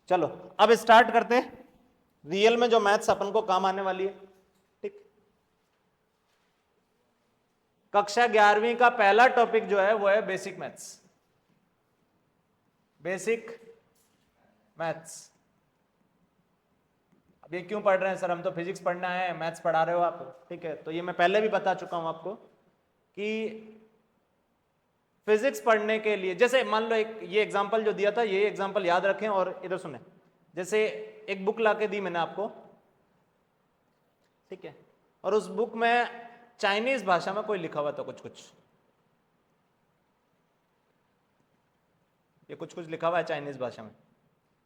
चलो अब स्टार्ट करते हैं रियल में जो मैथ्स अपन को काम आने वाली है। ठीक, कक्षा 11वीं का पहला टॉपिक जो है वो है बेसिक मैथ्स। Basic maths. अब ये क्यों पढ़ रहे हैं सर, हम तो फिजिक्स पढ़ने आए हैं, मैथ्स पढ़ा रहे हो आप। ठीक है, तो ये मैं पहले भी बता चुका हूं आपको कि फिजिक्स पढ़ने के लिए, जैसे मान लो एक ये एग्जांपल जो दिया था, ये एग्जांपल याद रखें और इधर सुने। जैसे एक बुक लाके दी मैंने आपको, ठीक है, और उस बुक में चाइनीज भाषा में कोई लिखा हुआ था कुछ कुछ, ये कुछ कुछ लिखा हुआ है चाइनीज भाषा में,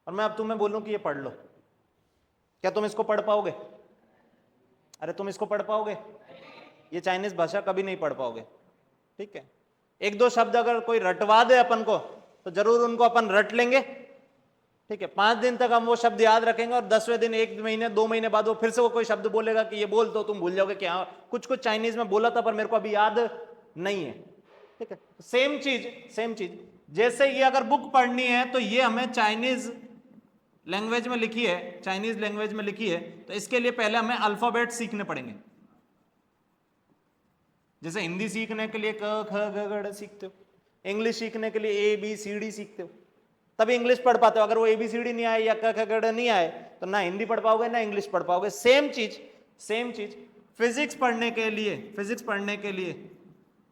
और मैं अब तुम्हें बोलूं कि ये पढ़ लो, क्या तुम इसको पढ़ पाओगे? अरे तुम इसको पढ़ पाओगे? ये चाइनीज भाषा कभी नहीं पढ़ पाओगे। ठीक है, एक दो शब्द अगर कोई रटवा दे अपन को तो जरूर उनको अपन रट लेंगे। ठीक है, 5 दिन तक हम वो शब्द याद रखेंगे और 10वें दिन, 1 महीने 2 महीने बाद वो फिर से वो कोई शब्द बोलेगा कि ये बोल, तो तुम भूल जाओगे कि हाँ कुछ कुछ चाइनीज में बोला था पर मेरे को अभी याद नहीं है। ठीक है, सेम चीज जैसे ये अगर बुक पढ़नी है तो ये हमें चाइनीज लैंग्वेज में लिखी है, चाइनीज लैंग्वेज में लिखी है, तो इसके लिए पहले हमें अल्फाबेट सीखने पड़ेंगे। जैसे हिंदी सीखने के लिए क ख ग घ सीखते हो, इंग्लिश सीखने के लिए ABCD सीखते हो, तभी इंग्लिश पढ़ पाते हो। अगर वो ABCD नहीं आए या क ख ग नहीं आए तो ना हिंदी पढ़ पाओगे ना इंग्लिश पढ़ पाओगे। सेम चीज फिजिक्स पढ़ने के लिए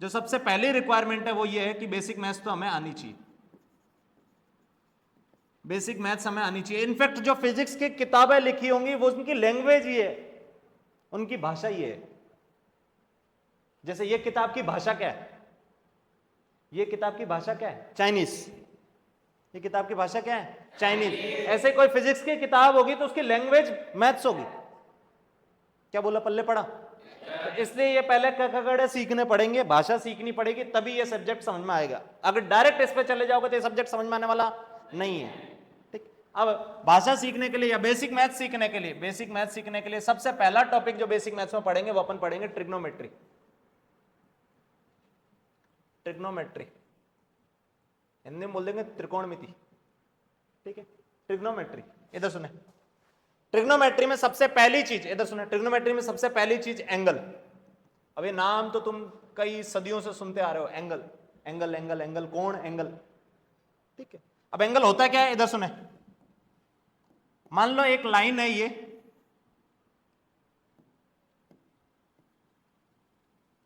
जो सबसे पहली रिक्वायरमेंट है वो ये है कि बेसिक मैथ्स तो हमें आनी चाहिए, बेसिक मैथ्स हमें आनी चाहिए। इनफैक्ट जो फिजिक्स की किताबें लिखी होंगी वो उनकी लैंग्वेज ही है, उनकी भाषा ही है। जैसे ये किताब की भाषा क्या है? ये किताब की भाषा क्या है? चाइनीज। ये किताब की भाषा क्या है? चाइनीज। ऐसे कोई फिजिक्स की किताब होगी तो उसकी लैंग्वेज मैथ्स होगी। क्या बोला, पल्ले पड़ा? तो इसलिए ये पहले क सीखने पड़ेंगे, भाषा सीखनी पड़ेगी, तभी ये सब्जेक्ट समझ में आएगा। अगर डायरेक्ट इस पे चले जाओगे तो ये सब्जेक्ट समझ में आने वाला नहीं है। ठीक, अब भाषा सीखने के लिए या बेसिक मैथ्स सीखने के लिए सबसे पहला टॉपिक जो बेसिक मैथ्स में पढ़ेंगे वो अपन पढ़ेंगे ट्रिग्नोमेट्री। हिंदी में बोल देंगे त्रिकोणमिति। ठीक है, ट्रिग्नोमेट्री। इधर सुने, ट्रिग्नोमेट्री में सबसे पहली चीज, इधर सुने, ट्रिग्नोमेट्री में सबसे पहली चीज एंगल। अब ये नाम तो तुम कई सदियों से सुनते आ रहे हो, एंगल एंगल एंगल एंगल, कोण, एंगल। ठीक है, अब एंगल होता क्या है? इधर सुने, मान लो एक लाइन है, ये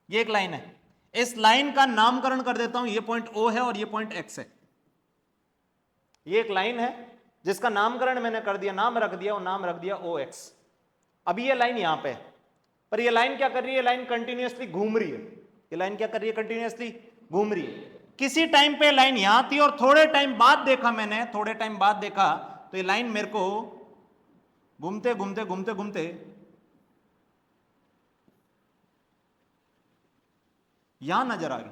एक लाइन है, इस लाइन का नामकरण कर देता हूं, ये पॉइंट O है और ये पॉइंट X है। ये एक लाइन है जिसका नामकरण मैंने कर दिया, नाम रख दिया, और नाम रख दिया OX। अभी ये लाइन यहां पे है, पर ये लाइन क्या कर रही है? लाइन कंटिन्यूअसली घूम रही है। ये लाइन क्या कर रही है? कंटिन्यूअसली घूम रही है। किसी टाइम पे लाइन यहां थी और थोड़े टाइम बाद देखा मैंने, तो ये लाइन मेरे को घूमते घूमते घूमते घूमते यहां नजर आ गई।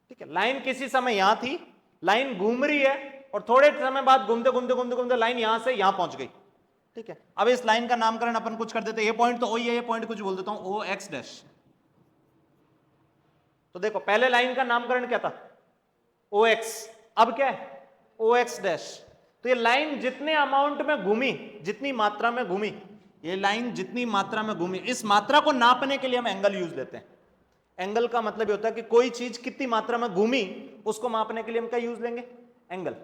ठीक है, लाइन किसी समय यहां थी, लाइन घूम रही है और थोड़े समय बाद घूमते घूमते घूमते घूमते लाइन यहां से यहां पहुंच गई। ठीक है, अब इस लाइन का नामकरण अपन कुछ कर देते हैं। ये पॉइंट तो O ही है, ये पॉइंट कुछ बोल देता हूं OX डैश। तो देखो पहले लाइन का नामकरण क्या था? OX। अब क्या है? OX dash. तो ये लाइन जितने अमाउंट में घूमी, जितनी मात्रा में घूमी, ये लाइन जितनी मात्रा में घूमी, इस मात्रा को नापने के लिए हम एंगल यूज लेते हैं। एंगल का मतलब ये होता है कि कोई चीज कितनी मात्रा में घूमी उसको मापने के लिए हम क्या यूज लेंगे? एंगल।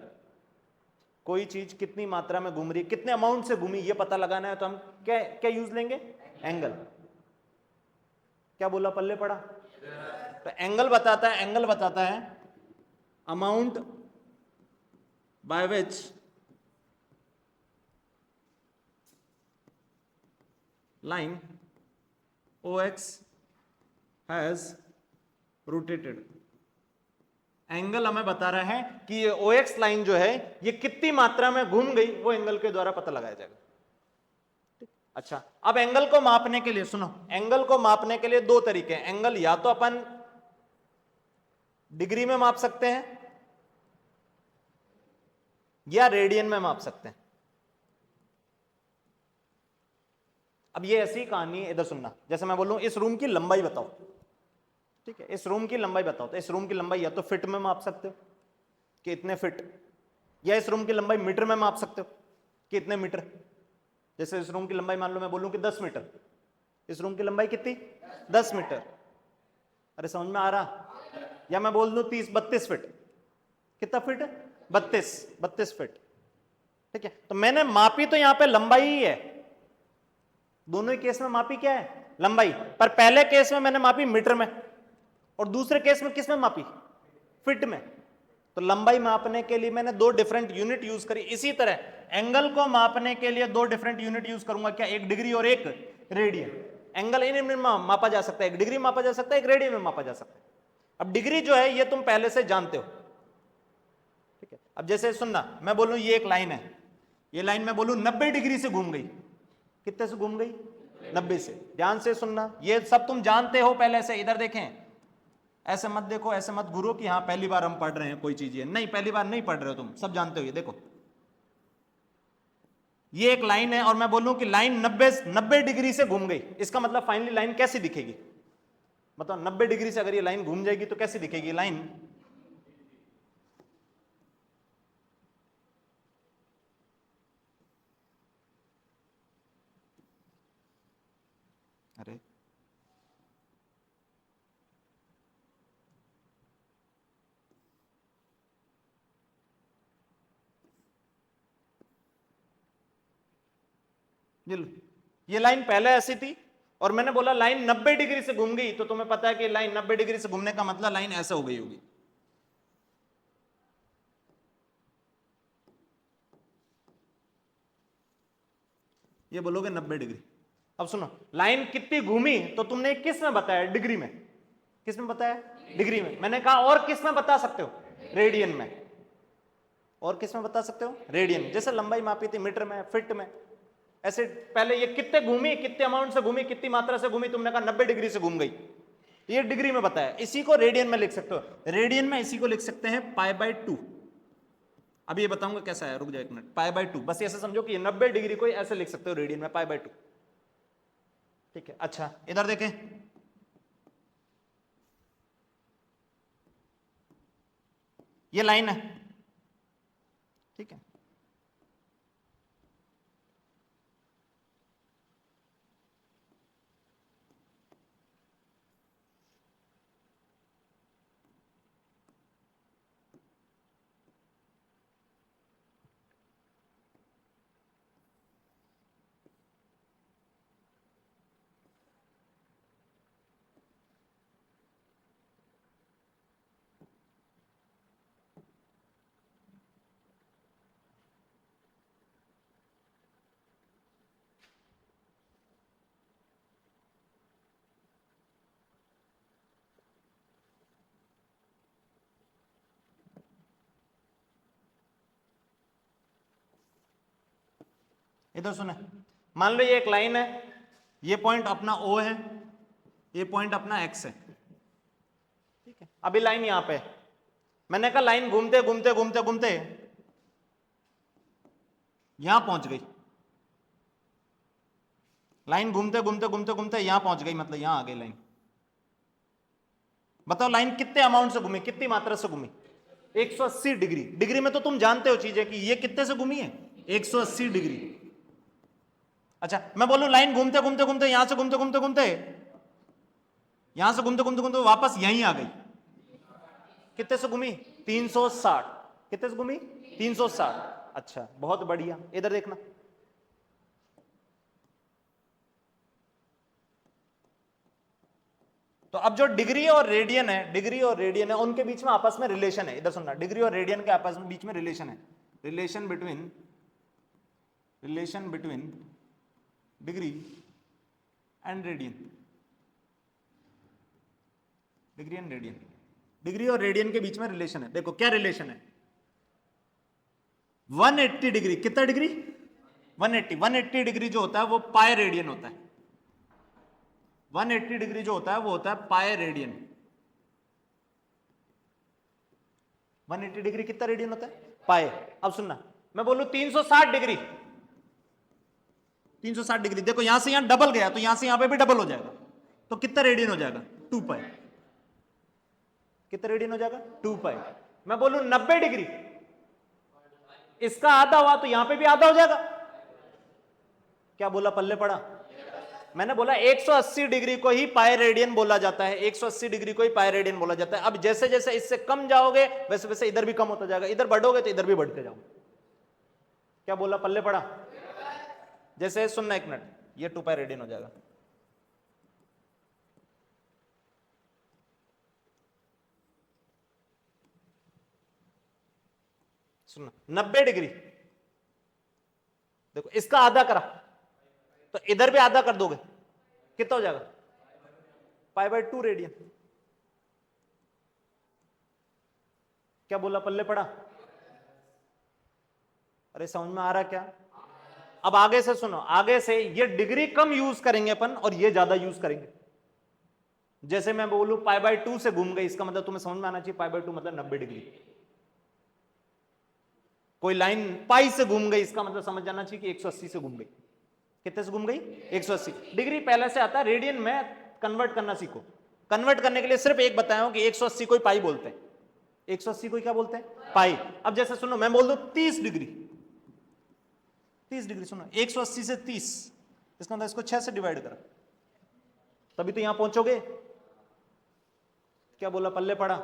कोई चीज कितनी मात्रा में घूम रही है, कितने अमाउंट से घूमी, ये पता लगाना है तो हम क्या क्या यूज लेंगे? एंगल। क्या बोला, पल्ले पड़ा? तो एंगल बताता है amount by which line OX has rotated. Angle हमें बता रहा है कि ये OX लाइन जो है ये कितनी मात्रा में घूम गई, वो एंगल के द्वारा पता लगाया जाएगा। अच्छा, अब एंगल को मापने के लिए सुनो, एंगल को मापने के लिए दो तरीके हैं। एंगल या तो अपन डिग्री में माप सकते हैं या रेडियन में माप सकते हैं। अब ये ऐसी कहानी है, इधर सुनना। जैसे मैं बोलूं इस रूम की लंबाई बताओ, ठीक है, इस रूम की लंबाई बताओ, तो इस रूम की लंबाई या तो फीट में माप सकते हो कि इतने फीट, या इस रूम की लंबाई मीटर में माप सकते हो कितने मीटर। जैसे इस रूम की लंबाई मान लो मैं बोलूं कि 10 मीटर, इस रूम की लंबाई कितनी 10 मीटर। अरे समझ में आ रहा। या मैं बोल दूं 32 फीट, कितना फीट 32 फीट। ठीक है, तो मैंने मापी तो यहां पे लंबाई ही है, दोनों ही केस में मापी क्या है लंबाई, पर पहले केस में मैंने मापी मीटर में और दूसरे केस में किस में मापी फीट में। तो लंबाई मापने के लिए मैंने दो डिफरेंट यूनिट यूज करी। इसी तरह एंगल को मापने के लिए दो डिफरेंट यूनिट यूज करूंगा, क्या, एक डिग्री और एक रेडियन। एंगल इनमें मापा जा सकता है, एक डिग्री मापा जा सकता है, एक रेडियन में मापा जा सकता है। अब डिग्री जो है ये तुम पहले से जानते हो। ठीक है, अब जैसे सुनना, मैं बोलूं ये एक लाइन है, ये लाइन मैं बोलूं 90 डिग्री से घूम गई, कितने से घूम गई 90 से। ध्यान से सुनना, ये सब तुम जानते हो पहले से। इधर देखें, ऐसे मत देखो, ऐसे मत घूरो कि हाँ पहली बार हम पढ़ रहे हैं कोई चीज है, नहीं पहली बार नहीं पढ़ रहे हो तुम, सब जानते हो। ये देखो, ये एक लाइन है और मैं बोलूं कि लाइन 90 डिग्री से घूम गई, इसका मतलब फाइनली लाइन कैसी दिखेगी, मतलब 90 डिग्री से अगर ये लाइन घूम जाएगी तो कैसी दिखेगी लाइन। अरे ये लाइन पहले ऐसी थी और मैंने बोला लाइन 90 डिग्री से घूम गई, तो तुम्हें पता है कि लाइन 90 डिग्री से घूमने का मतलब लाइन ऐसे हो गई होगी। ये बोलोगे 90 डिग्री। अब सुनो, लाइन कितनी घूमी तो तुमने किस में बताया, डिग्री में। किस में बताया, डिग्री में। मैंने कहा और किस में बता सकते हो, रेडियन में। और किस में बता सकते हो, रेडियन। जैसे लंबाई मापी थी मीटर में, फिट में, ऐसे पहले ये कितने घूमी, कितने अमाउंट से घूमी, कितनी मात्रा से घूमी, तुमने कहा 90 डिग्री से घूम गई, ये डिग्री में बताया। इसी को रेडियन में लिख सकते हो, रेडियन में इसी को लिख सकते हैं π/2। अभी ये बताऊंगा कैसा है, रुक जाओ एक मिनट। π/2 बस ऐसे समझो कि ये 90 डिग्री को ऐसे लिख सकते हो रेडियन में, π/2। ठीक है, अच्छा इधर देखें, ये लाइन है, ठीक है। इधर सुने, मान लो ये एक लाइन है, ये पॉइंट अपना O है, ये पॉइंट अपना X है, ठीक है। अभी लाइन यहां पे, मैंने कहा लाइन घूमते घूमते घूमते घूमते यहां पहुंच गई, लाइन घूमते घूमते घूमते घूमते यहां पहुंच गई, मतलब यहां आ गई लाइन। बताओ लाइन कितने अमाउंट से घूमी, कितनी मात्रा से घूमी, 180 डिग्री। डिग्री में तो तुम जानते हो चीजें कि ये कितने से घूमी है, 180 डिग्री। अच्छा मैं बोलूं लाइन घूमते घूमते घूमते यहां से घूमते घूमते घूमते यहां से घूमते घूमते घूमते वापस यहीं आ गई, कितने से घूमी 360। कितने से घूमी 360। अच्छा बहुत बढ़िया, इधर देखना, तो अब जो डिग्री और रेडियन है, डिग्री और रेडियन है, उनके बीच में आपस में रिलेशन है। इधर सुनना, डिग्री और रेडियन के आपस में बीच में रिलेशन है, relation between degree and radian, degree and radian, degree और रेडियन के बीच में रिलेशन है। देखो क्या रिलेशन है, 180 डिग्री, कितना डिग्री 180 डिग्री जो होता है वो पाई रेडियन होता है। 180 डिग्री जो होता है वो होता है पाई रेडियन। 180 डिग्री कितना रेडियन होता है, पाई। अब सुनना, मैं बोलूं 360 डिग्री, 360 डिग्री, देखो यहां से यहां डबल गया तो यहां से यहां पे भी डबल हो जाएगा, तो कितना रेडियन हो जाएगा 2 पाई। कितना रेडियन हो जाएगा 2 पाई। मैं बोलूं 90 डिग्री, इसका आधा हुआ तो यहां पे भी आधा हो जाएगा, क्या बोला, पल्ले पड़ा? मैंने बोला 180 डिग्री को ही पाई रेडियन बोला जाता है, 180 डिग्री को ही पाई रेडियन बोला जाता है। अब जैसे जैसे इससे कम जाओगे वैसे वैसे इधर भी कम होता जाएगा, इधर बढ़ोगे तो इधर भी बढ़ते जाओगे। क्या बोला, पल्ले पड़ा? जैसे सुनना, एक मिनट, ये 2 पाई रेडियन हो जाएगा। सुनना, 90 डिग्री, देखो इसका आधा करा तो इधर भी आधा कर दोगे, कितना हो जाएगा? π/2 रेडियन। क्या बोला, पल्ले पड़ा? अरे समझ में आ रहा क्या? अब आगे से सुनो, आगे से ये डिग्री कम यूज करेंगे अपन और ये ज्यादा यूज करेंगे। जैसे मैं बोलूं π/2 से घूम गई, इसका मतलब तुम्हें समझ में आना चाहिए π/2 मतलब 90 डिग्री। कोई लाइन पाई से घूम गई, इसका मतलब समझ जाना चाहिए कि 180 से घूम गई। कितने से घूम गई? 180 डिग्री। पहले से आता है, रेडियन में कन्वर्ट करना सीखो। कन्वर्ट करने के लिए सिर्फ एक बताया हूं कि 180 को पाई बोलते हैं, 180 को क्या बोलते हैं? पाई। अब जैसे सुनो, मैं बोल दूं 30 डिग्री, 30 डिग्री, सुनो 180 से 30, इसका मतलब इसको 6 से डिवाइड करा तभी तो यहां पहुंचोगे। क्या बोला, पल्ले पड़ा?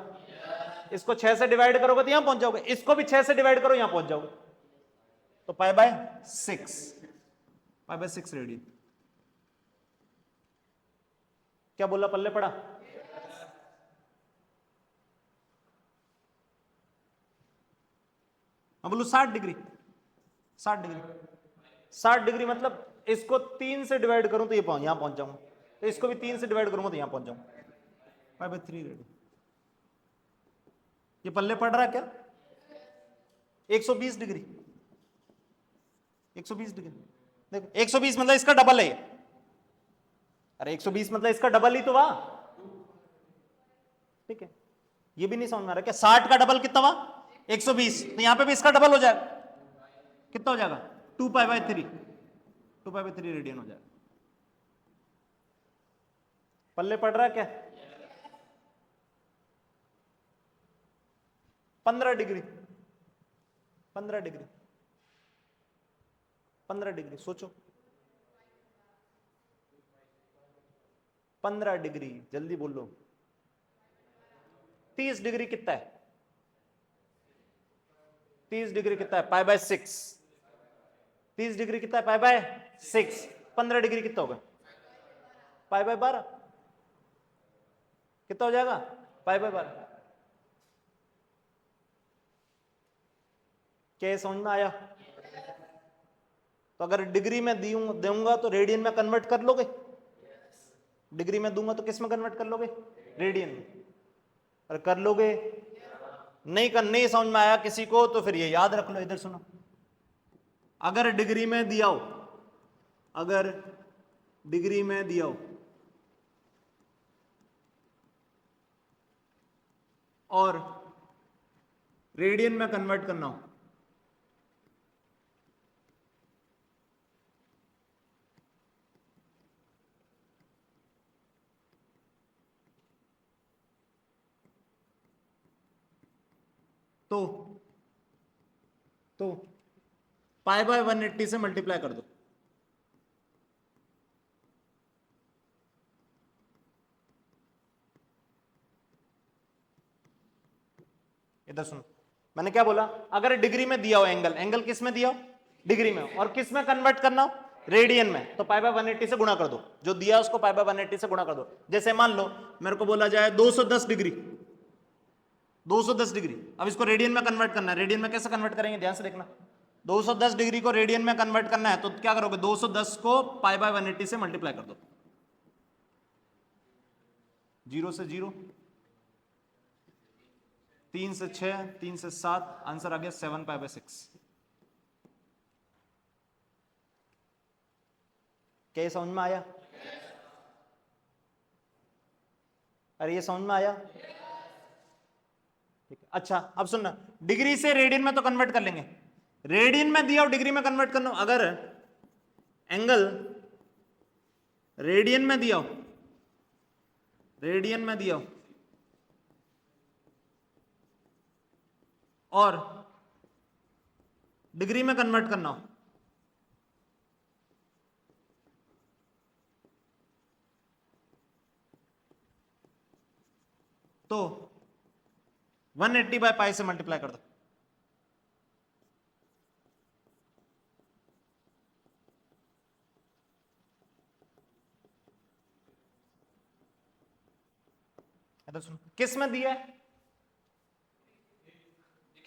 इसको 6 से डिवाइड करोगे तो यहां पहुंच जाओगे, इसको भी 6 से डिवाइड करो यहां पहुंच जाओगे, तो π/6, π/6 रेडियन। क्या बोला, पल्ले पड़ा? मैं बोलू 60 डिग्री, 60 डिग्री, 60 डिग्री मतलब इसको 3 से डिवाइड करूं तो ये यहां पहुंच जाऊंगा, तो इसको भी 3 से डिवाइड करूंगा तो यहां पहुंच जाऊंगा, π/3 रेडियन। ये पल्ले पड़ रहा है क्या? 120 डिग्री, 120 डिग्री, देखो 120 मतलब इसका डबल है। अरे 120 मतलब इसका डबल ही तो हुआ, ठीक है। ये भी नहीं समझ में आ रहा क्या? 60 का डबल कितना हुआ? 120, तो यहां पे भी इसका डबल हो जाएगा, कितना हो जाएगा? 2π/3, 2π/3 रेडियन हो जाएगा। पल्ले पड़ रहा है क्या? 15 डिग्री, 15 डिग्री, 15 डिग्री, सोचो 15 डिग्री, जल्दी बोलो। 30 डिग्री कितना है? 30 डिग्री कितना है? π/6। 30 डिग्री कितना है? π/6। 15 डिग्री कितना होगा? π/12। कितना हो जाएगा? π/12। क्या समझ में आया? तो अगर डिग्री में दूंगा तो रेडियन में कन्वर्ट कर लोगे, डिग्री में दूंगा तो किस में कन्वर्ट कर लोगे? रेडियन में। और कर लोगे? नहीं समझ में आया किसी को तो फिर ये याद रख लो, इधर सुनो। अगर डिग्री में दिया हो, अगर डिग्री में दिया हो और रेडियन में कन्वर्ट करना हो, तो π/180 से मल्टीप्लाई कर दो। इधर सुनो, मैंने क्या बोला? अगर डिग्री में दिया हो एंगल, एंगल किस में दिया हो? डिग्री में, और किस में कन्वर्ट करना हो? रेडियन में, तो π/180 से गुणा कर दो, जो दिया उसको π/180 से गुणा कर दो। जैसे मान लो मेरे को बोला जाए 210 डिग्री, 210 डिग्री, अब इसको रेडियन में कन्वर्ट करना है। रेडियन में कैसे कन्वर्ट करेंगे, ध्यान से देखना। 210 डिग्री को रेडियन में कन्वर्ट करना है तो क्या करोगे? 210 को π/180 से मल्टीप्लाई कर दो, 0 से 0, 3 से 6, 3 से 7, आंसर आ गया 7π/6। क्या ये समझ में आया? अरे ये समझ में आया? ठीक है, अच्छा अब सुनना, डिग्री से रेडियन में तो कन्वर्ट कर लेंगे, रेडियन में दिया और डिग्री में कन्वर्ट करना। अगर एंगल रेडियन में दिया हो, रेडियन में दिया हो और डिग्री में कन्वर्ट करना हो, तो 180 बाय पाई से मल्टीप्लाई कर दो। सुनो, किस में दिया है,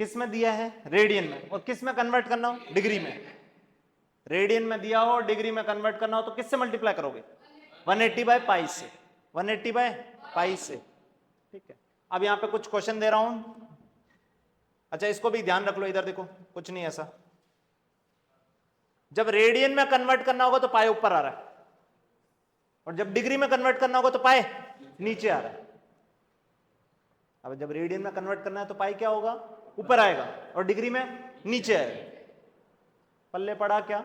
किस में दिया है, रेडियन में, और किस में कन्वर्ट करना हो, डिग्री में। रेडियन में दिया हो, डिग्री में कन्वर्ट करना हो तो किससे मल्टीप्लाई करोगे, 180 बाय पाई से, 180 बाय पाई से। ठीक है, अब यहां पे कुछ क्वेश्चन दे रहा हूं। अच्छा, इसको भी ध्यान रख लो, इधर देखो, कुछ नहीं ऐसा। जब रेडियन में कन्वर्ट करना होगा तो पाई ऊपर आ रहा है, और जब डिग्री में कन्वर्ट करना होगा तो पाई नीचे आ रहा है। अब जब रेडियन में कन्वर्ट करना है तो पाई क्या होगा, ऊपर आएगा, और डिग्री में नीचे आएगा। पल्ले पड़ा क्या?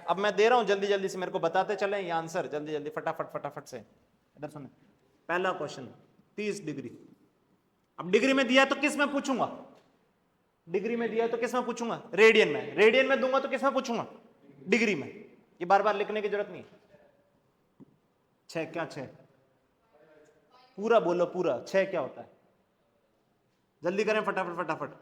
अब मैं दे रहा हूं, जल्दी जल्दी से मेरे को बताते चले ये आंसर, जल्दी जल्दी फटाफट फटाफट से। इधर सुने, पहला क्वेश्चन 30 डिग्री। अब डिग्री में दिया तो किस में पूछूंगा, डिग्री में दिया तो किस में पूछूंगा, रेडियन में। रेडियन में दूंगा तो किस में पूछूंगा, डिग्री में। ये बार बार लिखने की जरूरत नहीं। 6 क्या, 6 पूरा बोलो, पूरा 6 क्या होता है, जल्दी करें फटाफट फटाफट।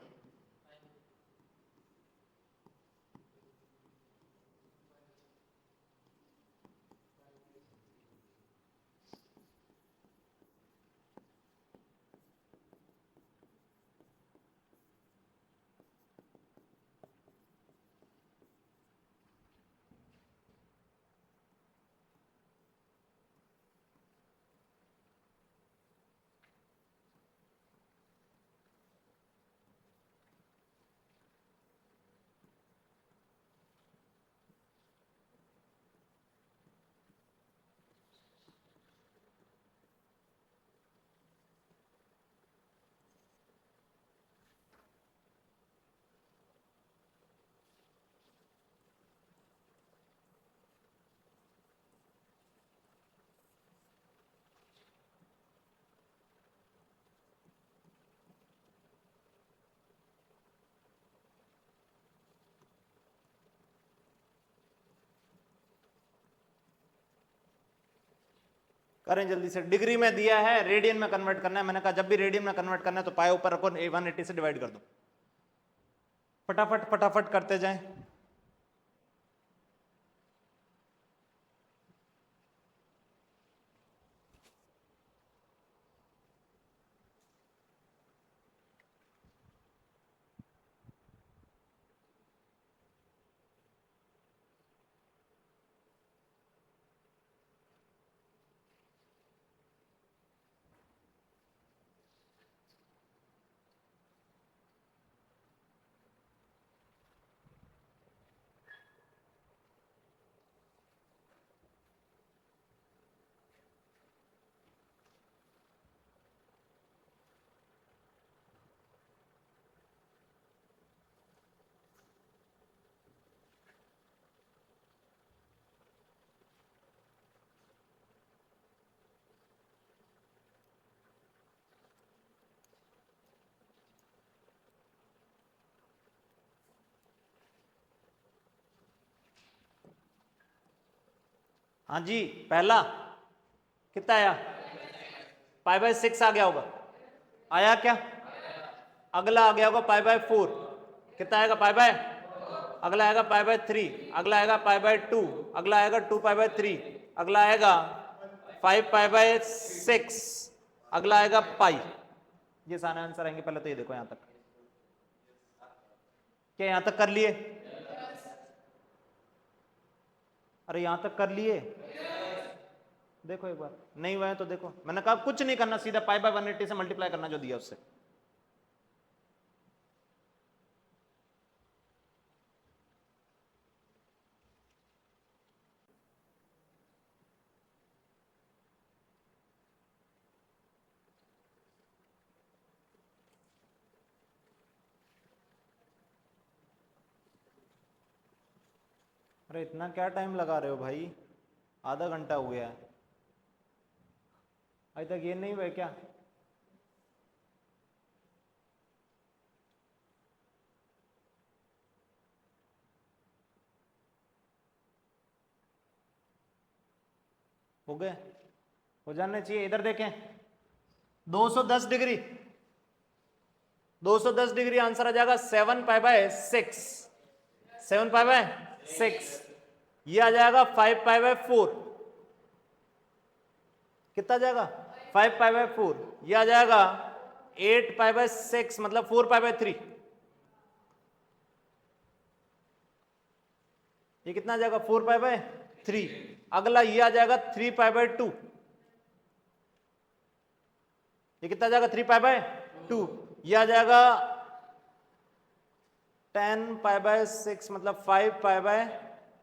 करें जल्दी से। डिग्री में दिया है, रेडियन में कन्वर्ट करना है। मैंने कहा जब भी रेडियन में कन्वर्ट करना है तो पाई ऊपर रखो, 180 से डिवाइड कर दो। फटाफट फटाफट करते जाएं। हाँ जी, पहला कितना आया, पाई बाय 6 आ गया होगा, आया क्या? अगला आ गया होगा पाई बाय 4, कितना आएगा, पाई बाय, अगला आएगा पाई बाय 3, अगला आएगा पाई बाय 2, अगला आएगा 2 पाई बाय 3, अगला आएगा 5 पाई बाय 6, अगला आएगा पाई। ये सारे आंसर आएंगे। पहले तो ये देखो, यहां तक क्या, यहां तक कर लिए? अरे यहां तक कर लिए? देखो एक बार, नहीं हुआ है तो देखो। मैंने कहा कुछ नहीं करना, सीधा पाई बाय 180 से मल्टीप्लाई करना जो दिया उससे। अरे इतना क्या टाइम लगा रहे हो भाई, आधा घंटा हो गया है, अभी तक ये नहीं हुआ क्या? हो गए, हो जाने चाहिए। इधर देखें, 210 डिग्री, 210 डिग्री आंसर आ जाएगा 7 पाई बाय 6, 7 पाई बाय 6। ये आ जाएगा 5 पाई बाय 4, कितना आ जाएगा 5 पाई बाय 4। ये आ जाएगा 8 पाई बाय 6 मतलब 4 पाई बाय 3। ये कितना आ जाएगा 4 पाई बाय 3। अगला ये आ जाएगा 3 पाई बाय 2। ये कितना आ जाएगा 3 पाई बाय 2। ये आ जाएगा 10 पाई बाय 6 मतलब 5 पाई बाय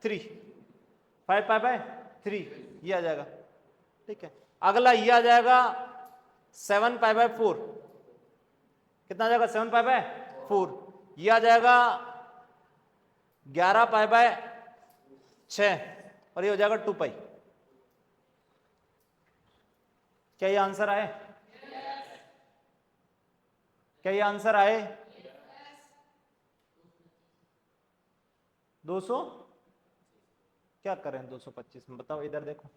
3, 5 पाई बाय 3 ये आ जाएगा। ठीक है, अगला ये आ जाएगा 7 पाई बाय 4। कितना आ जाएगा 7 पाई बाय 4। ये आ जाएगा 11 पाई बाय 6 और ये हो जाएगा 2 पाई। क्या ये आंसर आए? क्या ये आंसर आए? 200 क्या करें 225 में बताओ, इधर देखो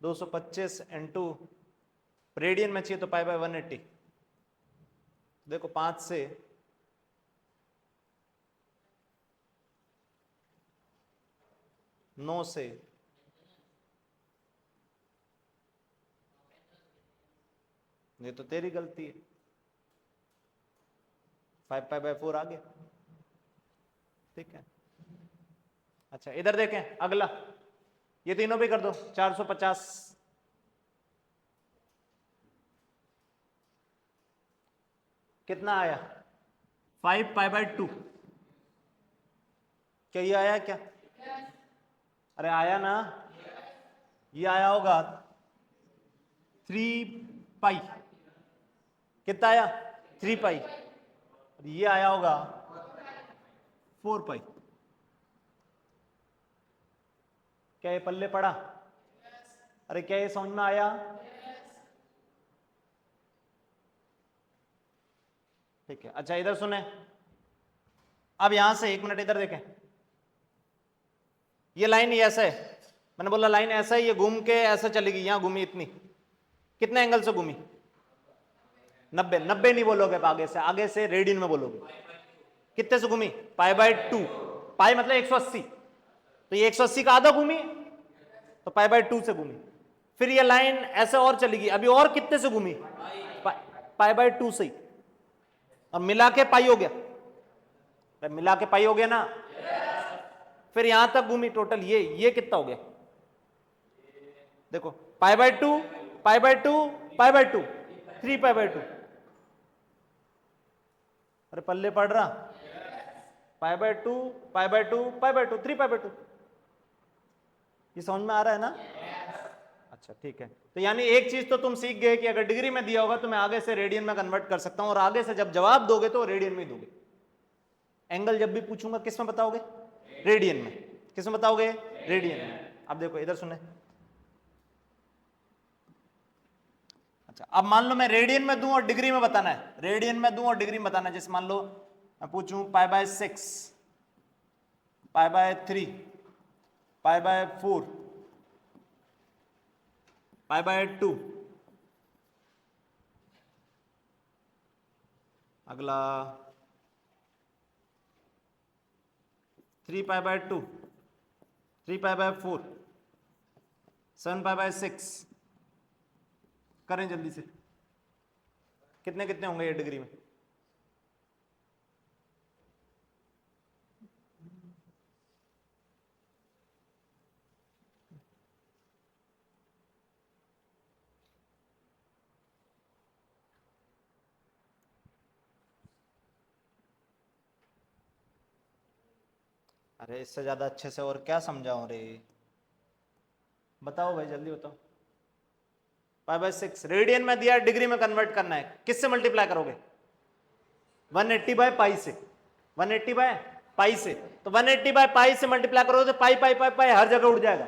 225 इंटू रेडियन में चाहिए तो पाई बाय 180। देखो 5 से 9 से ये तो तेरी गलती है, 5 पाई बाय 4 आ गया। ठीक है, अच्छा इधर देखें अगला, ये तीनों भी कर दो 450। कितना आया 5 पाई बाय 2। क्या ये आया क्या? अरे आया ना, ये आया होगा 3 पाई। कितना आया 3 पाई। ये आया होगा 4 पाई। क्या ये पल्ले पड़ा? अरे क्या ये समझ में आया? ठीक है, अच्छा इधर सुने, अब यहां से 1 मिनट इधर देखें, ये लाइन ये ऐसा है, मैंने बोला लाइन ऐसा है, ये घूम के ऐसा चलेगी, यहां घूमी इतनी, कितने एंगल से घूमी? 90। 90 नहीं बोलोगे, आगे से रेडियन में बोलोगे। कितने से घूमी? Pi by 2। पाई मतलब 180, तो ये 180 का आधा घूमी तो पाई बाय 2 से घूमी। फिर ये लाइन ऐसे और चलेगी, अभी और कितने से घूमी? पाई बाय 2 से ही, और मिला के पाई हो गया, मिला के पाई हो गया ना। फिर यहां तक घूमी टोटल, ये कितना हो गया? देखो pi by 2, pi by 2, pi by 2, 3 pi by 2। अरे पल्ले पड़ रहा, pi by 2, pi by 2, pi by 2, 3 pi by 2। ये समझ में आ रहा है ना? अच्छा ठीक है, तो यानी एक चीज तो तुम सीख गए कि अगर डिग्री में दिया होगा तो मैं आगे से रेडियन में कन्वर्ट कर सकता हूं, और आगे से जब जवाब दोगे तो रेडियन में ही दोगे। एंगल जब भी पूछूंगा किस में बताओगे? रेडियन में। किस में बताओगे? रेडियन में। अब देखो इधर सुने, अच्छा अब मान लो मैं रेडियन में दूं और डिग्री में बताना है, रेडियन में दूं और डिग्री में बताना है। जैसे मान लो मैं पूछूं pi by 6, pi by 3, pi by 4, pi by 2। अगला 3 pi by 2, 3 pi by 4, 7 pi by 6। करें जल्दी से, कितने कितने होंगे ये डिग्री में? अरे इससे ज्यादा अच्छे से और क्या समझाऊं रे, बताओ भाई जल्दी बताओ। पाई बाय 6 रेडियन में दिया, डिग्री में कन्वर्ट करना है, किससे मल्टीप्लाई करोगे? 180 बाय पाई से, 180 बाय पाई से। तो 180 बाय पाई से मल्टीप्लाई करोगे तो पाई पाई पाई पाई हर जगह उड़ जाएगा,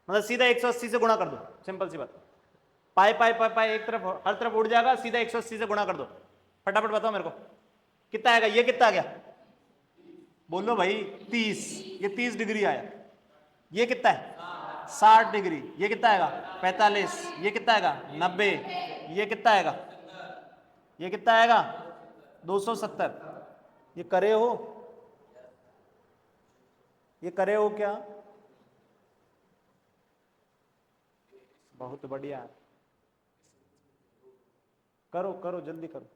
मतलब सीधा 180 से गुणा कर दो, सिंपल सी बात। पाई पाई पाई पाई एक तरफ हर तरफ उड़ जाएगा, सीधा 180 से गुणा कर दो। फटाफट बताओ मेरे को कितना आएगा? ये कितना आ गया? बोलो भाई 30। ये 30 डिग्री आया। ये कितना है? 60 डिग्री। ये कितना आएगा 45। ये कितना आएगा 90। ये कितना आएगा, ये कितना आएगा 270। ये करे हो, ये करे हो क्या? बहुत बढ़िया, करो करो जल्दी करो।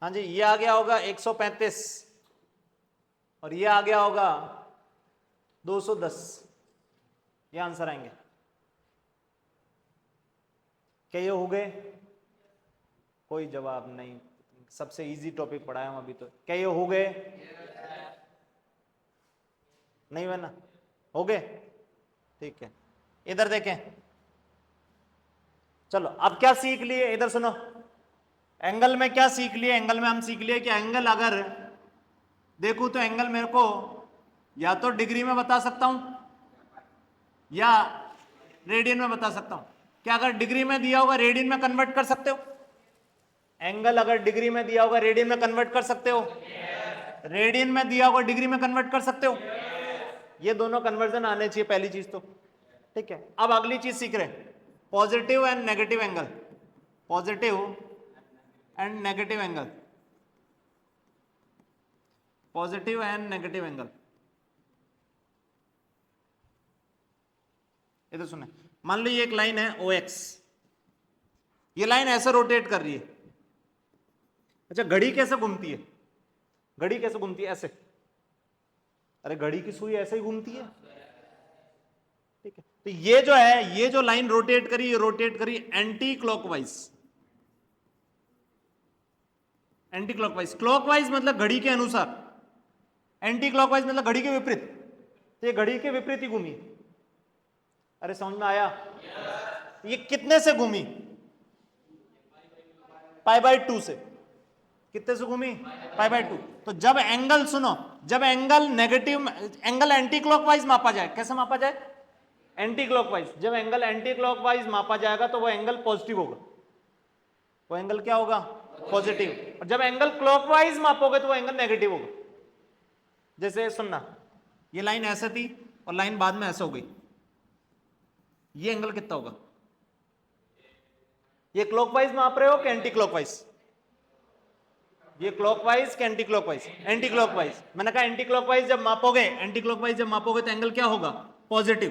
हाँ जी, ये आ गया होगा 135 और ये आ गया होगा 210। ये आंसर आएंगे। क्या ये हो गए? कोई जवाब नहीं। सबसे इजी टॉपिक पढ़ाया हूं अभी तो। क्या ये हो गए? नहीं हुए ना? हो गए, ठीक है। इधर देखें, चलो अब क्या सीख लिए, इधर सुनो। एंगल में क्या सीख लिए? एंगल में हम सीख लिए कि एंगल अगर देखूं तो एंगल मेरे को या तो डिग्री में बता सकता हूं या रेडियन में बता सकता हूं। क्या अगर डिग्री में दिया होगा रेडियन में कन्वर्ट कर सकते हो? एंगल अगर डिग्री में दिया होगा रेडियन में कन्वर्ट कर सकते हो? रेडियन में दिया होगा डिग्री में कन्वर्ट कर सकते हो? ये दोनों कन्वर्जन आने चाहिए पहली चीज तो, ठीक है। अब अगली चीज सीख रहे हैं, positive and negative angle. Positive and negative angle, positive and negative angle. इधर सुने, मान लो ये एक लाइन है OX, ये लाइन ऐसे रोटेट कर रही है। अच्छा, घड़ी कैसे घूमती है? घड़ी कैसे घूमती है? ऐसे। अरे घड़ी की सुई ऐसे ही घूमती है, ठीक है। तो ये जो है, ये जो लाइन रोटेट करी, ये रोटेट करी anti clockwise. Anti clockwise, clockwise मतलब घड़ी के अनुसार, एंटी क्लॉकवाइज मतलब घड़ी के विपरीत। तो ये घड़ी के विपरीत ही घूमी। अरे समझ में आया? ये कितने से घूमी? π/2 से। कितने से घूमी? π/2। तो जब एंगल, सुनो, जब angle negative, angle anti clockwise मापा जाए, कैसे मापा जाए? Anti clockwise. जब एंगल एंटी क्लॉकवाइज मापा जाएगा तो वो एंगल पॉजिटिव होगा। वो एंगल क्या होगा? पॉजिटिव। और जब एंगल क्लॉकवाइज मापोगे तो वो एंगल नेगेटिव होगा। जैसे सुनना, ये लाइन ऐसे थी और लाइन बाद में ऐसे हो गई, ये एंगल कितना होगा? ये क्लॉकवाइज माप रहे हो कि एंटी क्लॉकवाइज? ये क्लॉकवाइज कि एंटी क्लॉकवाइज? Anti clockwise. मैंने कहा एंटी क्लॉकवाइज जब मापोगे, एंटी क्लॉकवाइज जब मापोगे तो एंगल क्या होगा? पॉजिटिव।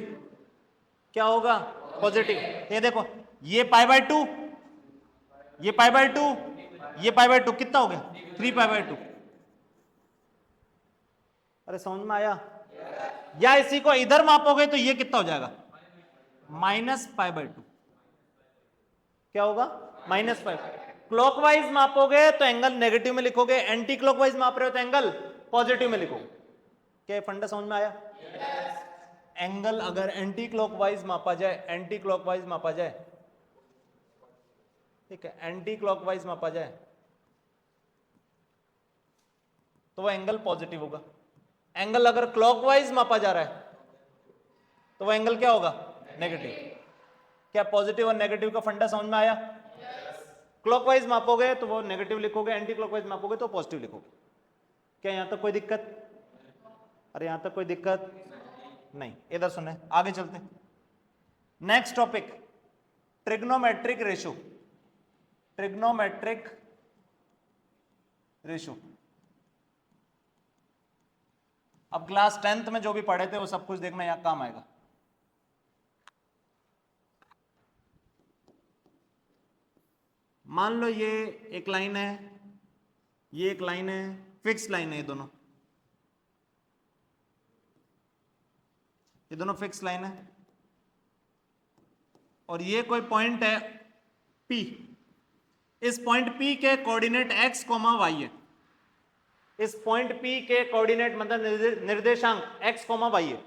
क्या होगा? पॉजिटिव। ये देखो, ये π/2, ये π/2, ये π/2, कितना हो गया? 3π/2। अरे समझ में आया? या इसी को इधर मापोगे तो ये कितना हो जाएगा? -π/2। क्या होगा? -π। क्लॉकवाइज मापोगे तो एंगल नेगेटिव में लिखोगे, एंटी क्लॉकवाइज माप रहे हो तो एंगल पॉजिटिव में लिखोगे। क्या ये फंडा समझ में आया? एंगल अगर एंटी क्लॉकवाइज मापा जाए, एंटी क्लॉकवाइज मापा जाए, ठीक है, एंटी क्लॉकवाइज मापा जाए तो वो एंगल पॉजिटिव होगा। एंगल अगर क्लॉकवाइज मापा जा रहा है तो वो एंगल क्या होगा? नेगेटिव। क्या पॉजिटिव और नेगेटिव का फंडा समझ में आया? क्लॉकवाइज मापोगे तो वो नेगेटिव लिखोगे, एंटी क्लॉकवाइज मापोगे तो पॉजिटिव लिखोगे। क्या यहां तक कोई दिक्कत? अरे यहां तक कोई दिक्कत नहीं। इधर सुने, आगे चलते। Next topic, trigonometric ratio. Trigonometric ratio. अब क्लास 10th में जो भी पढ़े थे वो सब कुछ देखना, यहां काम आएगा। मान लो ये एक लाइन है, ये एक लाइन है, फिक्स लाइन है, ये दोनों फिक्स लाइन है। और ये कोई पॉइंट है P। इस पॉइंट P के कोऑर्डिनेट x, y है। इस पॉइंट P के कोऑर्डिनेट मतलब निर्देशांक x, y है,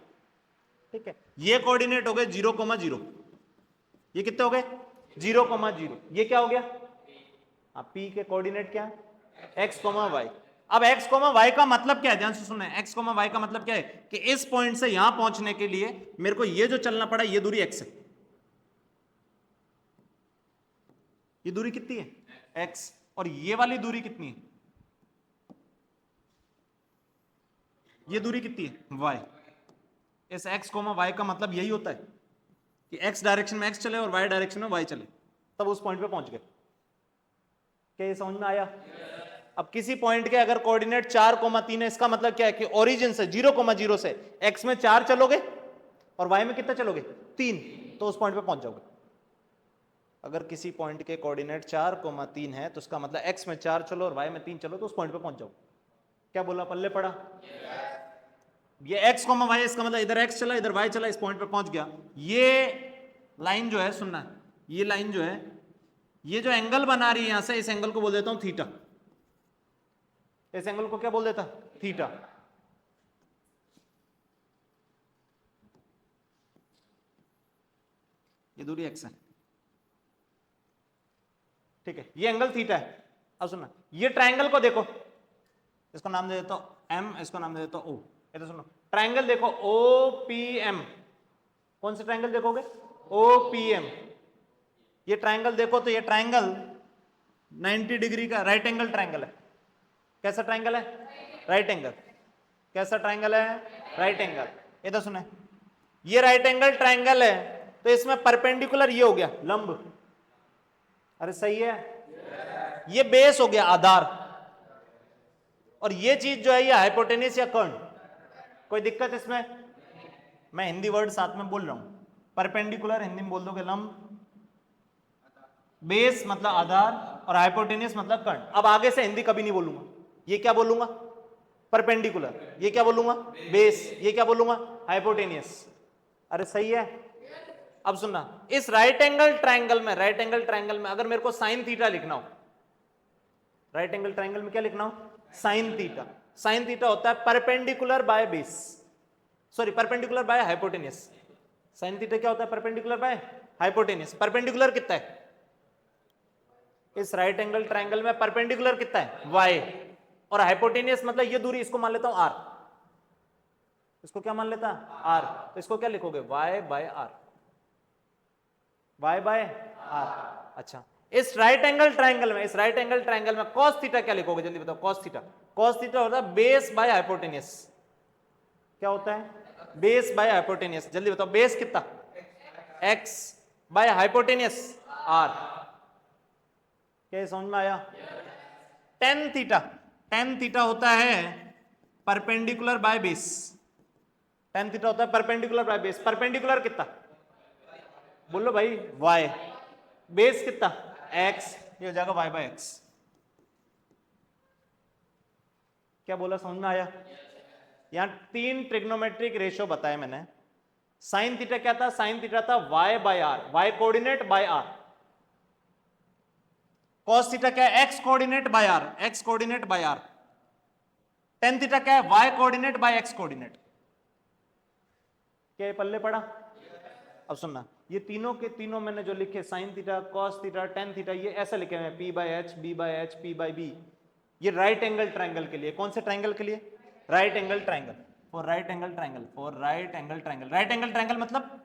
ठीक है। ये कोऑर्डिनेट हो गए 0, 0। ये कितने हो गए 0,0। ये क्या हो गया, P के कोऑर्डिनेट क्या है x, y। अब x, y का मतलब क्या है, ध्यान से सुनना है, x, y का मतलब क्या है कि इस पॉइंट से यहां पहुंचने के लिए मेरे को ये जो चलना पड़ा ये दूरी x है। ये दूरी कितनी है x, और ये वाली दूरी कितनी है, ये दूरी कितनी है y। इस x, y का मतलब यही होता है कि x डायरेक्शन में x चले और y डायरेक्शन में y चले, तब उस पॉइंट पे पहुंच गए। क्या ये समझ में आया? अब किसी पॉइंट के अगर कोऑर्डिनेट 4,3 है, इसका मतलब क्या है कि ओरिजिन से 0,0 से x में 4 चलोगे और y में कितना चलोगे 3, तो उस पॉइंट पे पहुंच जाओगे। अगर किसी पॉइंट के कोऑर्डिनेट 4,3 है तो उसका मतलब x में 4 चलो और y में 3 चलो तो उस पॉइंट पे पहुंच जाओगे। क्या बोला, पल्ले पड़ा? ये x, y, इसका मतलब इधर x चला इधर y चला, इस पॉइंट पे पहुंच गया। ये लाइन जो है, सुनना, ये लाइन जो है, ये जो एंगल बना रही है यहां से, इस एंगल को बोल देता हूं थीटा। इस एंगल को क्या बोल देता, थीटा। ये दूरी x है, ठीक है, ये एंगल थीटा है। अब सुनना, ये ट्रायंगल को देखो, इसको नाम दे देता हूं m, इसको नाम दे देता हूं o। ये तो सुनो, ट्रायंगल देखो OPM। कौन से ट्रायंगल देखोगे, OPM। ये ट्रायंगल देखो तो ये ट्रायंगल 90 डिग्री का राइट एंगल ट्रायंगल है। कैसा ट्रायंगल है, राइट एंगल। कैसा ट्रायंगल है, राइट एंगल। ये तो सुने, ये राइट एंगल ट्रायंगल है तो इसमें परपेंडिकुलर ये हो गया लंब। अरे सही है, ये बेस हो गया आधार, और ये चीज जो है ये हाइपोटेनस या कर्ण। कोई दिक्कत इसमें? मैं हिंदी वर्ड साथ में बोल रहा हूं, परपेंडिकुलर हिंदी में बोल दोगे लंब, बेस मतलब आधार, और हाइपोटेनस मतलब कर्ण। अब आगे से हिंदी कभी नहीं बोलूंगा, ये क्या बोलूंगा, परपेंडिकुलर, ये क्या बोलूंगा, बेस, ये क्या बोलूंगा, हाइपोटेनियस। अरे सही है। अब सुनना, इस राइट एंगल ट्रायंगल में, राइट एंगल ट्रायंगल में अगर मेरे को साइन थीटा लिखना हो, राइट एंगल ट्रायंगल में क्या लिखना हो, साइन थीटा। साइन थीटा होता है perpendicular by base, sorry perpendicular by hypotenuse. Sign theta क्या होता है, परपेंडिकुलर बाय हाइपोटेनियस। परपेंडिकुलर कितना है इस राइट एंगल ट्रायंगल में, परपेंडिकुलर कितना है y, और हाइपोटेनियस मतलब ये दूरी, इसको मान लेता हूं r। इसको क्या मान लेता r, तो इसको क्या लिखोगे y by r, y by r। अच्छा, इस राइट एंगल ट्रायंगल में, इस राइट एंगल ट्रायंगल में cos थीटा क्या लिखोगे, जल्दी बताओ। cos थीटा, cos थीटा होता है बेस बाय हाइपोटेनियस। क्या होता है, बेस बाय हाइपोटेनियस। जल्दी बताओ, बेस कितना x बाय हाइपोटेनियस r। क्या समझ में आया? टेन थीटा, टेन थीटा होता है perpendicular by base. Ten theta होता है परपेंडिकुलर बाय बेस। परपेंडिकुलर कितना बोलो भाई, y। बेस कितना x, ये हो जाएगा y बाय x। क्या बोला, समझ में आया? यहां 3 ट्रिग्नोमेट्रिक रेशियो बताए मैंने। साइन थीटा क्या था, साइन थीटा था y by r, y coordinate by r। cos theta क्या है, x coordinate by r, x coordinate by r। Tan theta क्या है, y coordinate by x coordinate. क्या ये पल्ले पड़ा? अब सुनना, ये तीनों के तीनों मैंने जो लिखे, sine theta, cos theta, tan theta, ये ऐसे लिखे हुए हैं p by h, b by h, p by b। ये राइट एंगल ट्रायंगल के लिए। कौन से ट्रायंगल के लिए, right angle triangle, for right angle triangle, for right angle triangle. Right angle triangle मतलब,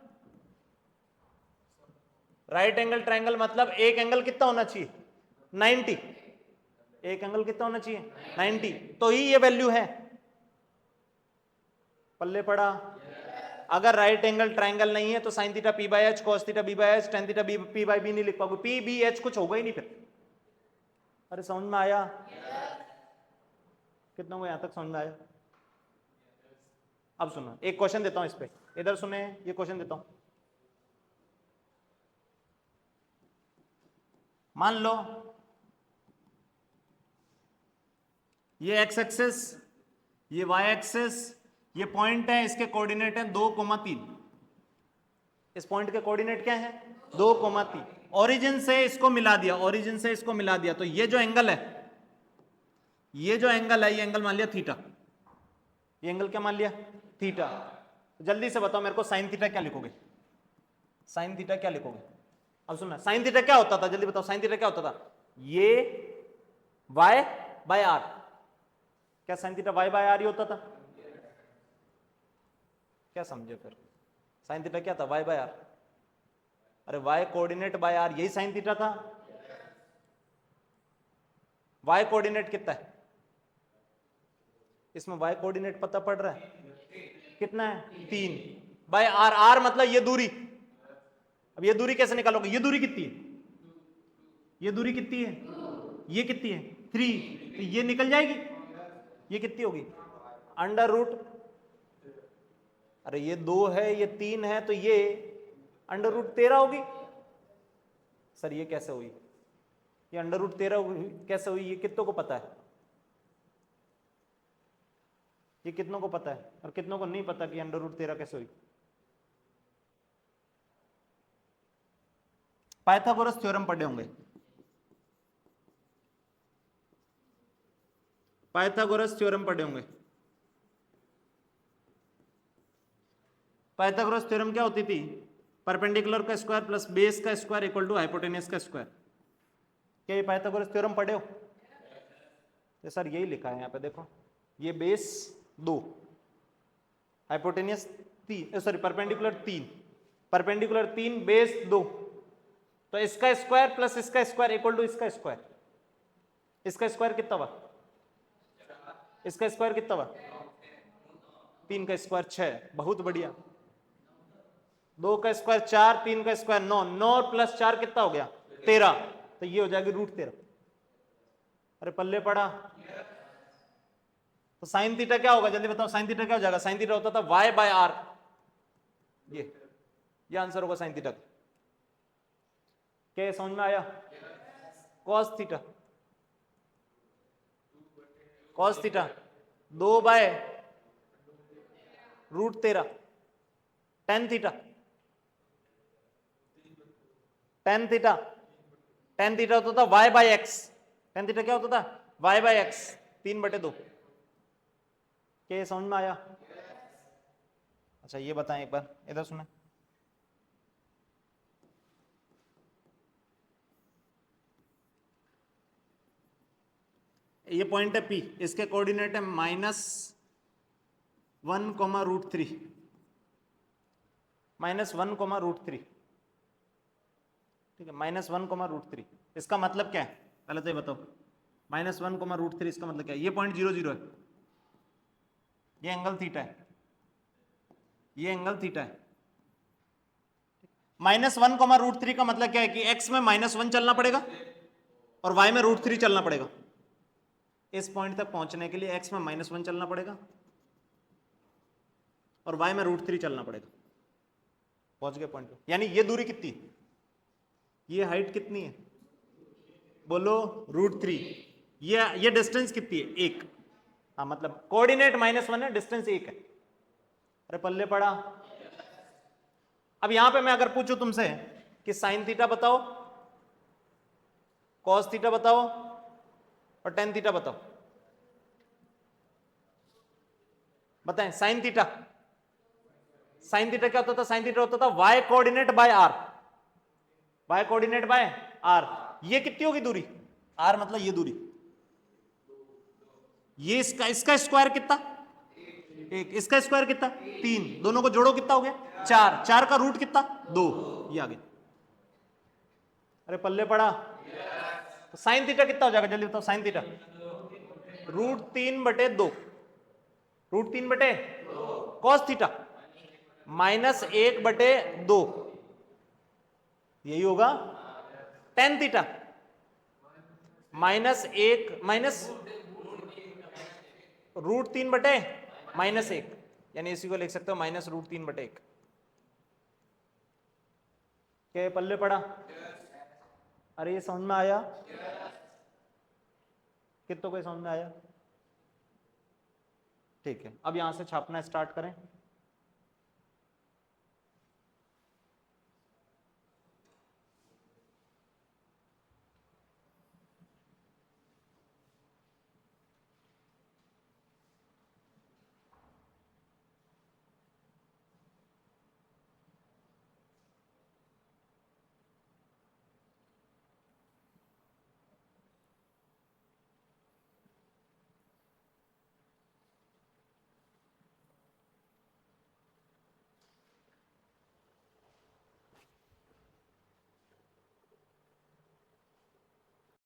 राइट एंगल ट्रायंगल मतलब एक एंगल कितना होना चाहिए 90। एक एंगल कितना होना चाहिए 90, तो ही ये वैल्यू है। पल्ले पड़ा? अगर राइट एंगल ट्रायंगल नहीं है तो sine theta p by h, cos theta b by h, tan theta p by b नहीं लिख पाओगे। p b h कुछ होगा ही नहीं फिर। अरे समझ में आया? कितना को यहां तक समझ में आया? अब सुनो, एक क्वेश्चन देता हूं इस पे, इधर सुने, ये क्वेश्चन देता हूं। मान लो ये x एक्सिस, ये y एक्सिस, ये पॉइंट है, इसके कोऑर्डिनेट है 2,3। इस पॉइंट के कोऑर्डिनेट क्या है 2,3। ओरिजिन से इसको मिला दिया, ओरिजिन से इसको मिला दिया, तो ये जो एंगल है, ये जो एंगल है, ये एंगल मान लिया थीटा। ये एंगल क्या मान लिया, थीटा। तो जल्दी से बताओ मेरे को साइन थीटा क्या लिखोगे, साइन थीटा क्या लिखोगे? अब सुनना, साइन थीटा क्या होता था, जल्दी बताओ, साइन थीटा क्या होता था? ये y बाय आर। क्या sine theta y by R ही होता था? क्या समझे फिर? साइन थीटा क्या था? y by R. अरे y कोऑर्डिनेट बाय आर, यही साइन थीटा था। y कोऑर्डिनेट कितना है इसमें? y कोऑर्डिनेट पता पड़ रहा है कितना है? 3 बाय आर। आर मतलब ये दूरी। अब ये दूरी कैसे निकालोगे? ये दूरी कितनी है? ये दूरी कितनी है? ये कितनी है? 3। तो ये निकल जाएगी। ये कितनी होगी? अंडर रूट, अरे ये 2 है, ये 3 है, तो ये अंडर रूट 13 होगी। सर ये कैसे हुई? ये अंडर रूट 13 कैसे हुई? ये कितनों को पता है? ये कितनों को पता है? और कितनों को नहीं पता कि अंडर रूट 13 कैसे हुई? पाइथागोरस थ्योरम पढ़े होंगे। पाइथागोरस थ्योरम पढ़े होंगे। पाइथागोरस थ्योरम क्या होती थी? परपेंडिकुलर का स्क्वायर प्लस बेस का स्क्वायर इक्वल टू हाइपोटेनियस का स्क्वायर। क्या ये पाइथागोरस थ्योरम पढ़े हो? तो सर यही लिखा है यहाँ पे, देखो, ये base 2, hypotenuse 3, sorry perpendicular 3, perpendicular 3, base 2, तो इसका स्क्वायर प्लस इसका स्क्वायर इक्वल टू इसका स्क्वायर। इसका स्क्वायर कितना हुआ? इसका स्क्वायर कितना हुआ? 3 का स्क्वायर 6, बहुत बढ़िया। 2 का स्क्वायर 4, 3 का स्क्वायर 9, 9 प्लस 4 कितना हो गया? 13। तो ये हो जाएगी रूट 13। अरे पल्ले पड़ा। तो साइन थीटा क्या होगा? जल्दी बताओ, साइन थीटा क्या हो जाएगा? साइन थीटा होता था y बाय आर। ये आंसर होगा साइन थीटा। क्या समझ में आया? Cos theta, cos theta 2 by root 13। Tan theta, tan theta, tan theta होता था y by X. Tan theta क्या होता था? y by X, 3/2। क्या ये समझ में आया? अच्छा ये बताएं एक बार, इधर सुने। ये पॉइंट है P, इसके कोऑर्डिनेट है -1, √3, -1, ठीक है, -1, √3। इसका मतलब क्या है पहले तो ये बताओ? -1, √3 इसका मतलब क्या है? ये पॉइंट 0, 0 है, ये एंगल थीटा है, ये एंगल थीटा है। -1, √3 का मतलब क्या है कि x में -1 चलना पड़ेगा और y में √3 चलना पड़ेगा। इस पॉइंट तक पहुंचने के लिए x में -1 चलना पड़ेगा और y में √3 चलना पड़ेगा। पहुंच गए पॉइंट पे। यानी ये दूरी कितनी है? ये हाइट कितनी है? बोलो, √3। ये डिस्टेंस कितनी है? 1। हाँ मतलब कोऑर्डिनेट -1 है, डिस्टेंस 1 है। अरे पल्ले पड़ा। अब यहां पे मैं अगर पूछूं तुमसे कि साइन थीटा बताओ, कॉस थीटा बताओ और टेन थीटा बताओ, बताएं। साइन थीटा, साइन थीटा क्या होता था? साइन थीटा होता था y coordinate by r, y coordinate by r। ये कितनी होगी दूरी? r मतलब ये दूरी, ये इसका स्क्वायर कितना? 1, इसका स्क्वायर कितना? 3, दोनों को जोड़ो कितना हो गया? 4, 4 का रूट कितना? 2, ये आ गया। अरे पल्ले पड़ा। तो साइन थीटा कितना हो जाएगा? जल्दी बताओ, साइन थीटा √3/2, √3/, कॉस थीटा -1/2, यही होगा। टेन थीटा √3/-1, यानी इसी को लिख सकते हो -√3/1। क्या पल्ले पड़ा? अरे ये समझ में आया? कितनों को समझ में आया? ठीक है, अब यहां से छापना स्टार्ट करें।